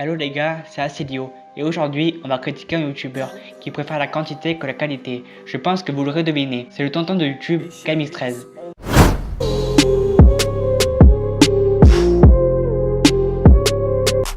Hello les gars, c'est Acidio et aujourd'hui on va critiquer un youtubeur qui préfère la quantité que la qualité. Je pense que vous l'aurez deviné, c'est le tonton de YouTube, Camix13.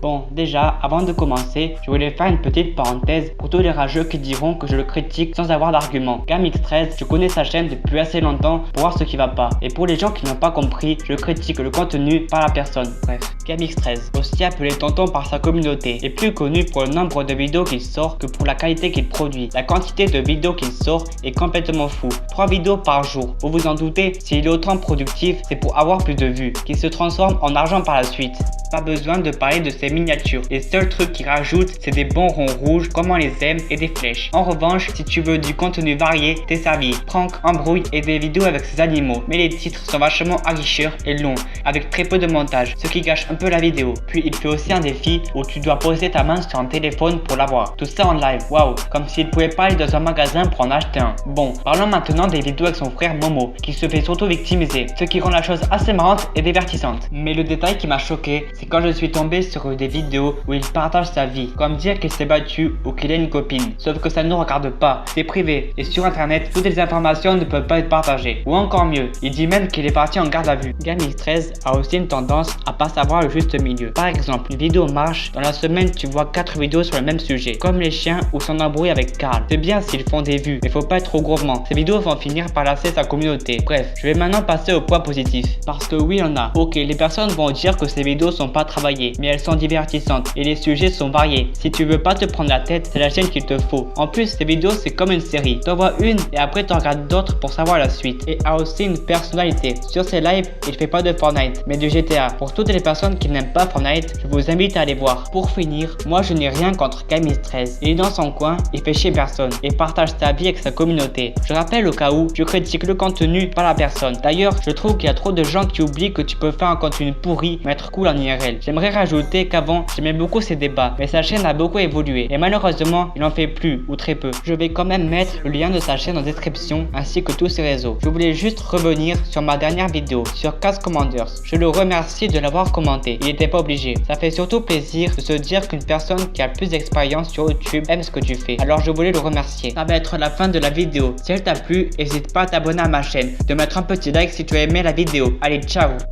Bon, déjà, avant de commencer, je voulais faire une petite parenthèse pour tous les rageux qui diront que je le critique sans avoir d'argument. Camix13, je connais sa chaîne depuis assez longtemps pour voir ce qui va pas. Et pour les gens qui n'ont pas compris, je critique le contenu par la personne. Bref, Camix13, aussi appelé tonton par sa communauté, est plus connu pour le nombre de vidéos qu'il sort que pour la qualité qu'il produit. La quantité de vidéos qu'il sort est complètement fou. 3 vidéos par jour. Vous vous en doutez, s'il est autant productif, c'est pour avoir plus de vues, qui se transforme en argent par la suite. Pas besoin de parler de ses miniatures. Les seuls trucs qu'il rajoute, c'est des bons ronds rouges comme on les aime et des flèches. En revanche, si tu veux du contenu varié, t'es servi. Prank, embrouille et des vidéos avec ses animaux. Mais les titres sont vachement aguicheurs et longs, avec très peu de montage, ce qui gâche un peu la vidéo. Puis il fait aussi un défi où tu dois poser ta main sur un téléphone pour l'avoir. Tout ça en live, waouh, comme s'il pouvait pas aller dans un magasin pour en acheter un. Bon, parlons maintenant des vidéos avec son frère Momo, qui se fait surtout victimiser, ce qui rend la chose assez marrante et divertissante. Mais le détail qui m'a choqué, c'est quand je suis tombé sur des vidéos où il partage sa vie, comme dire qu'il s'est battu ou qu'il a une copine. Sauf que ça ne nous regarde pas, c'est privé, et sur internet, toutes les informations ne peuvent pas être partagées. Ou encore mieux, il dit même qu'il est parti en garde à vue. Camix13 a aussi une tendance à pas savoir le juste milieu. Par exemple, une vidéo marche, dans la semaine tu vois 4 vidéos sur le même sujet, comme les chiens ou son embrouille avec Carl. C'est bien s'ils font des vues, mais faut pas être trop gourmand. Ces vidéos vont finir par lasser sa communauté. Bref, je vais maintenant passer au point positif. Parce que oui, il y en a. Ok, les personnes vont dire que ces vidéos sont pas travaillées, mais elles sont divertissantes et les sujets sont variés. Si tu veux pas te prendre la tête, c'est la chaîne qu'il te faut. En plus, ces vidéos c'est comme une série. T'en vois une et après tu regardes d'autres pour savoir la suite. Et a aussi une personnalité. Sur ses lives, il fait pas de Fortnite, mais de GTA. Pour toutes les personnes qui n'aiment pas Fortnite, je vous invite à aller voir. Pour finir, moi je n'ai rien contre Camix13. Il est dans son coin, il fait chier personne et partage sa vie avec sa communauté. Je rappelle au cas où, je critique le contenu, pas la personne. D'ailleurs, je trouve qu'il y a trop de gens qui oublient que tu peux faire un contenu pourri, mais être cool en IRL. J'aimerais rajouter qu'avant, j'aimais beaucoup ces débats, mais sa chaîne a beaucoup évolué et malheureusement, il en fait plus ou très peu. Je vais quand même mettre le lien de sa chaîne en description ainsi que tous ses réseaux. Je voulais juste revenir sur ma dernière vidéo sur Cast Commanders. Je le remercie de l'avoir commenté, il était pas obligé. Ça fait surtout plaisir de se dire qu'une personne qui a plus d'expérience sur YouTube aime ce que tu fais. Alors je voulais le remercier. Ça va être la fin de la vidéo. Si elle t'a plu, n'hésite pas à t'abonner à ma chaine, de mettre un petit like si tu as aimé la vidéo. Allez, ciao!